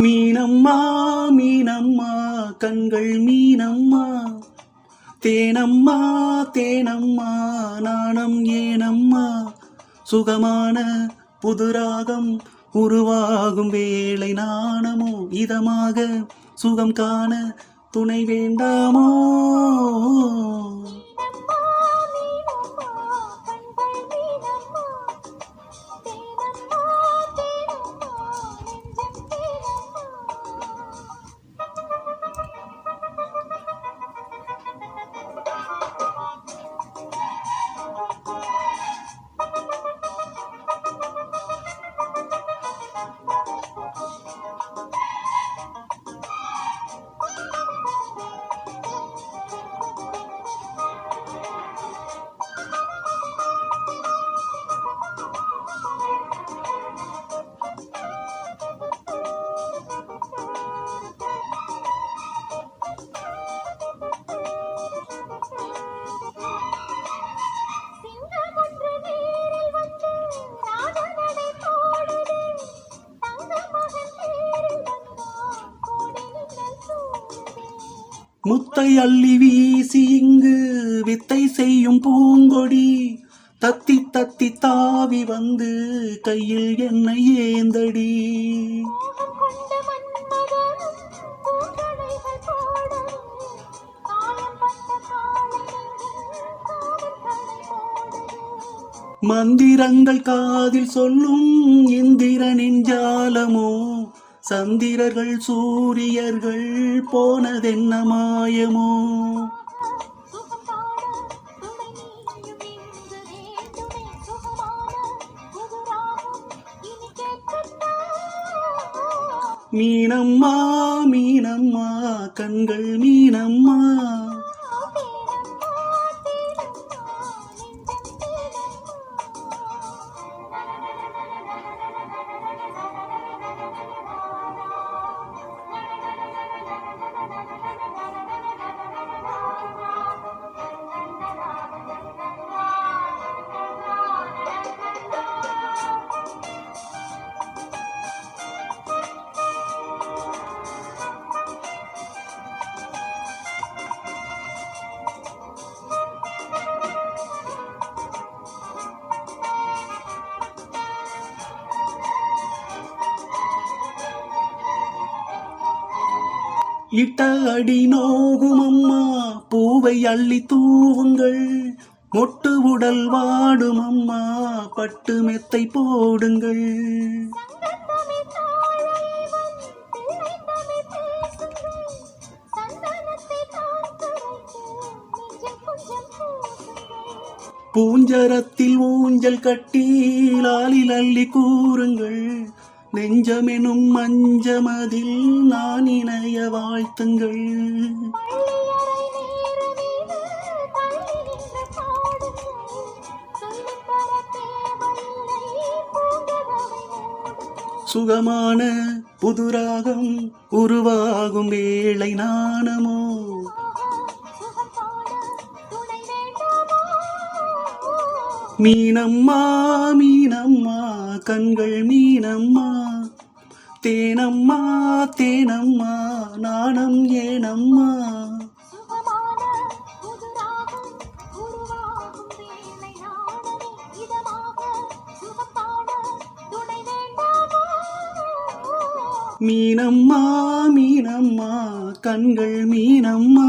மீனம்மா மீனம்மா கண்கள் மீனம்மா, தேனம்மா தேனம்மா நாணம் ஏனம்மா, சுகமான புதுராகம் உருவாகும் வேளை நாணமோ, இதமாக சுகம் காண துணை வேண்டாமோ. முத்தை அள்ளி வீசி இங்கு வித்தை செய்யும் பூங்கொடி, தத்தி தத்தி தாவி வந்து கையில் என்னை ஏந்தடி. மந்திரங்கள் காதில் சொல்லும் இந்திரனின் ஜாலமோ, சந்திரர்கள் சூரியர்கள் போனதென்ன மாயமோ. மீனம்மா மீனம்மா கண்கள் மீனம்மா, இட்ட அடி நோகும் அம்மா, பூவை அள்ளி தூவுங்கள், மொட்டு உடல் வாடும் அம்மா, பட்டு மெத்தை போடுங்கள். பூஞ்சரத்தில் ஊஞ்சல் கட்டி லாலில் அள்ளி கூறுங்கள், நெஞ்சமெனும் மஞ்சமதில் நான் இணைய வாழ்த்துங்கள். சுகமான புதுராகம் உருவாகும் வேளை நாணமோ, மீனம்மா மீனம்மா கண்கள் மீனம்மா, தேனம்மா தேனம்மா நாணம் ஏனம்மா. மீனம்மா மீனம்மா கண்கள் மீனம்மா.